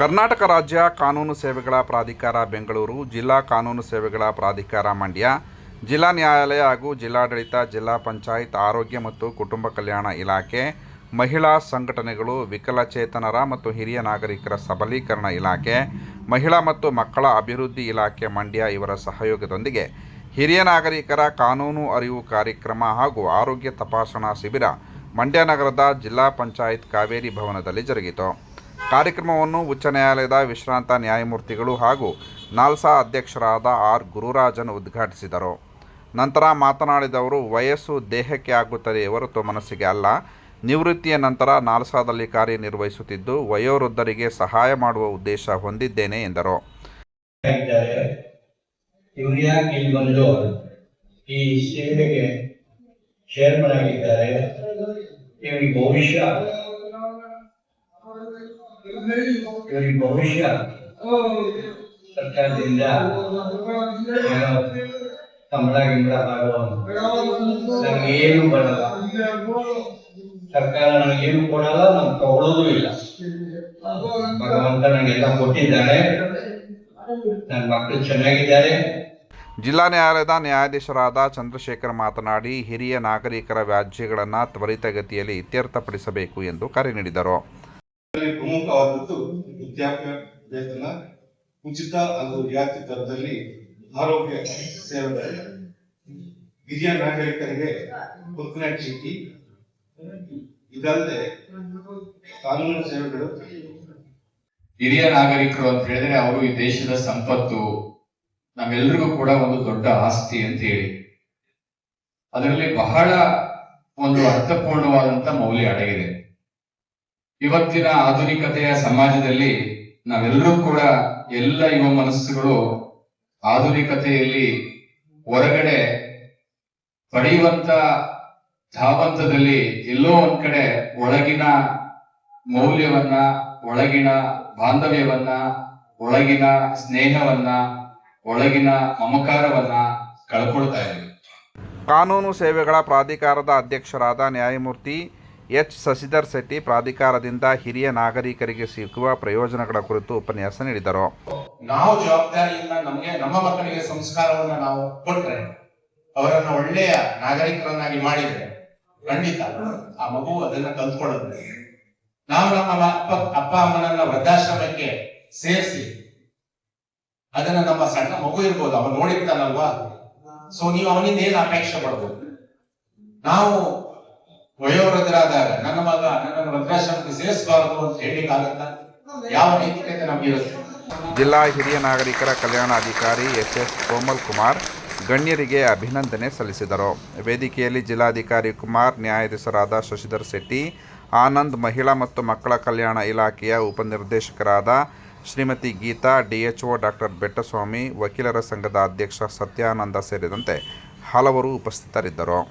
ಕರ್ನಾಟಕ ರಾಜ್ಯ ಕಾನೂನು ಸೇವೆಗಳ ಪ್ರಾಧಿಕಾರ ಬೆಂಗಳೂರು, ಜಿಲ್ಲಾ ಕಾನೂನು ಸೇವೆಗಳ ಪ್ರಾಧಿಕಾರ ಮಂಡ್ಯ, ಜಿಲ್ಲಾ ನ್ಯಾಯಾಲಯ ಹಾಗೂ ಜಿಲ್ಲಾಡಳಿತ, ಜಿಲ್ಲಾ ಪಂಚಾಯತ್, ಆರೋಗ್ಯ ಮತ್ತು ಕುಟುಂಬ ಕಲ್ಯಾಣ ಇಲಾಖೆ, ಮಹಿಳಾ ಸಂಘಟನೆಗಳು, ವಿಕಲಚೇತನರ ಮತ್ತು ಹಿರಿಯ ನಾಗರಿಕರ ಸಬಲೀಕರಣ ಇಲಾಖೆ, ಮಹಿಳಾ ಮತ್ತು ಮಕ್ಕಳ ಅಭಿವೃದ್ಧಿ ಇಲಾಖೆ ಮಂಡ್ಯ ಇವರ ಸಹಯೋಗದೊಂದಿಗೆ ಹಿರಿಯ ನಾಗರಿಕರ ಕಾನೂನು ಅರಿವು ಕಾರ್ಯಕ್ರಮ ಹಾಗೂ ಆರೋಗ್ಯ ತಪಾಸಣಾ ಶಿಬಿರ ಮಂಡ್ಯ ನಗರದ ಜಿಲ್ಲಾ ಪಂಚಾಯತ್ ಕಾವೇರಿ ಭವನದಲ್ಲಿ ಜರುಗಿತು. ಕಾರ್ಯಕ್ರಮವನ್ನು ಉಚ್ಚ ನ್ಯಾಯಾಲಯದ ವಿಶ್ರಾಂತ ನ್ಯಾಯಮೂರ್ತಿಗಳು ಹಾಗೂ ನಾಲ್ಸಾ ಅಧ್ಯಕ್ಷರಾದ ಆರ್. ಗುರುರಾಜನ್ ಉದ್ಘಾಟಿಸಿದರು. ನಂತರ ಮಾತನಾಡಿದವರು, ವಯಸ್ಸು ದೇಹಕ್ಕೆ ಆಗುತ್ತದೆ ಹೊರತು ಮನಸ್ಸಿಗೆ ಅಲ್ಲ. ನಿವೃತ್ತಿಯ ನಂತರ ನಾಲ್ಸಾದಲ್ಲಿ ಕಾರ್ಯನಿರ್ವಹಿಸುತ್ತಿದ್ದು, ವಯೋವೃದ್ಧರಿಗೆ ಸಹಾಯ ಮಾಡುವ ಉದ್ದೇಶ ಹೊಂದಿದ್ದೇನೆ ಎಂದರು. ಈ ಸೇವೆಗೆ ಚೇರ್ಮನ್ ಆಗಿದ್ದಾರೆ. ಇವರಿಗೆ ಭವಿಷ್ಯ ಸರ್ಕಾರದಿಂದ ಸಂಬಳ ನನಗೇನು ಬರಲ್ಲ, ಸರ್ಕಾರ ನನಗೇನು ಕೊಡಲ್ಲ, ನಾನು ತಗೊಳ್ಳೋದು ಇಲ್ಲ. ಭಗವಂತ ನನಗೆಲ್ಲ ಕೊಟ್ಟಿದ್ದಾನೆ, ನನ್ನ ಮಕ್ಕಳು ಚೆನ್ನಾಗಿದ್ದಾರೆ. ಜಿಲ್ಲಾ ನ್ಯಾಯಾಲಯದ ನ್ಯಾಯಾಧೀಶರಾದ ಚಂದ್ರಶೇಖರ್ ಮಾತನಾಡಿ, ಹಿರಿಯ ನಾಗರಿಕರ ವ್ಯಾಜ್ಯಗಳನ್ನು ತ್ವರಿತಗತಿಯಲ್ಲಿ ಇತ್ಯರ್ಥಪಡಿಸಬೇಕು ಎಂದು ಕರೆ ನೀಡಿದರು. ಪ್ರಮುಖವಾದದ್ದು ವೃದ್ಧಾಪ್ಯ ವೇತನ, ಉಚಿತ ಹಾಗೂ ರಿಯಾಯಿತಿ ದರದಲ್ಲಿ ಆರೋಗ್ಯ ಸೇವೆಗಳು, ಹಿರಿಯ ನಾಗರಿಕರಿಗೆ ಗುರುತಿನ ಚೀಟಿ, ಇದಲ್ಲದೆ ಕಾನೂನು ಸೇವೆಗಳು. ಹಿರಿಯ ನಾಗರಿಕರು ಅಂತ ಹೇಳಿದ್ರೆ ಅವರು ಈ ದೇಶದ ಸಂಪತ್ತು, ನಮ್ಮೆಲ್ಲರಿಗೂ ಕೂಡ ಒಂದು ದೊಡ್ಡ ಆಸ್ತಿ ಅಂತ ಹೇಳಿ, ಅದರಲ್ಲಿ ಬಹಳ ಒಂದು ಅರ್ಥಪೂರ್ಣವಾದಂತ ಮೌಲ್ಯ ಅಡಗಿದೆ. ಇವತ್ತಿನ ಆಧುನಿಕತೆಯ ಸಮಾಜದಲ್ಲಿ ನಾವೆಲ್ಲರೂ ಕೂಡ ಎಲ್ಲ ಯುವ ಮನಸ್ಸುಗಳು ಆಧುನಿಕತೆಯಲ್ಲಿ ಹೊರಗಡೆ ಪಡೆಯುವಂತ ಧಾವಂತದಲ್ಲಿ ಎಲ್ಲೋ ಒಂದ್ ಕಡೆ ಒಳಗಿನ ಮೌಲ್ಯವನ್ನ, ಒಳಗಿನ ಬಾಂಧವ್ಯವನ್ನ, ಒಳಗಿನ ಸ್ನೇಹವನ್ನ, ಒಳಗಿನ ಮಮಕಾರವನ್ನ ಕಳ್ಕೊಳ್ತಾ ಇದ್ದೀವಿ. ಕಾನೂನು ಸೇವೆಗಳ ಪ್ರಾಧಿಕಾರದ ಅಧ್ಯಕ್ಷರಾದ ನ್ಯಾಯಮೂರ್ತಿ ಎಚ್. ಶಶಿಧರ್ ಶೆಟ್ಟಿ ಪ್ರಾಧಿಕಾರದಿಂದ ಹಿರಿಯ ನಾಗರಿಕರಿಗೆ ಸಿಗುವ ಪ್ರಯೋಜನಗಳ ಕುರಿತು ಉಪನ್ಯಾಸ ನೀಡಿದರು. ನಾವು ಜವಾಬ್ದಾರಿಯಿಂದ ನಮ್ಮ ಮಕ್ಕಳಿಗೆ ಸಂಸ್ಕಾರವನ್ನ ನಾವು ಕೊಟ್ರೆ, ಅವರನ್ನ ಒಳ್ಳೆಯ ನಾಗರಿಕರನ್ನಾಗಿ ಮಾಡಿದ್ರೆ ಖಂಡಿತ ಆ ಮಗು ಅದನ್ನ ಕಲ್ತ್ಕೊಳ್ಳುತ್ತೆ. ನಾವು ನಮ್ಮ ಅಪ್ಪ ಅಮ್ಮನನ್ನ ವೃದ್ಧಾಶ್ರಮಕ್ಕೆ ಸೇರಿಸಿ ಅದನ್ನ ನಮ್ಮ ಸಣ್ಣ ಮಗು ಇರ್ಬೋದು, ಅವನು ನೋಡಿರ್ತಾನಲ್ವಾ, ಸೊ ನೀವು ಅವನಿಂದ ಏನು ಅಪೇಕ್ಷೆ ಪಡ್ಬೋದು? ನಾವು ವಯೋವೃದ್ಧರಾದಾಗ ನನ್ನ ಮಗ ನನ್ನನ್ನು ವೃದ್ಧಾಶ್ರಮಕ್ಕೆ ಸೇರಿಸಬಾರದು ಅಂತ ಹೇಳಿಕ್ಕಾಗತ್ತಾ? ಯಾವ ನೈತಿಕತೆ ನಮಗಿರುತ್ತೆ? ಜಿಲ್ಲಾ ಹಿರಿಯ ನಾಗರಿಕರ ಕಲ್ಯಾಣಾಧಿಕಾರಿ ಎಸ್. ಕೋಮಲ್ ಕುಮಾರ್ ಗಣ್ಯರಿಗೆ ಅಭಿನಂದನೆ ಸಲ್ಲಿಸಿದರು. ವೇದಿಕೆಯಲ್ಲಿ ಜಿಲ್ಲಾಧಿಕಾರಿ ಕುಮಾರ್, ನ್ಯಾಯಾಧೀಶರಾದ ಶಶಿಧರ್ ಶೆಟ್ಟಿ, ಆನಂದ್, ಮಹಿಳಾ ಮತ್ತು ಮಕ್ಕಳ ಕಲ್ಯಾಣ ಇಲಾಖೆಯ ಉಪನಿರ್ದೇಶಕರಾದ ಶ್ರೀಮತಿ ಗೀತಾ, ಡಿಎಚ್ಒ ಡಾಕ್ಟರ್ ಬೆಟ್ಟಸ್ವಾಮಿ, ವಕೀಲರ ಸಂಘದ ಅಧ್ಯಕ್ಷ ಸತ್ಯಾನಂದ ಸೇರಿದಂತೆ ಹಲವರು ಉಪಸ್ಥಿತರಿದ್ದರು.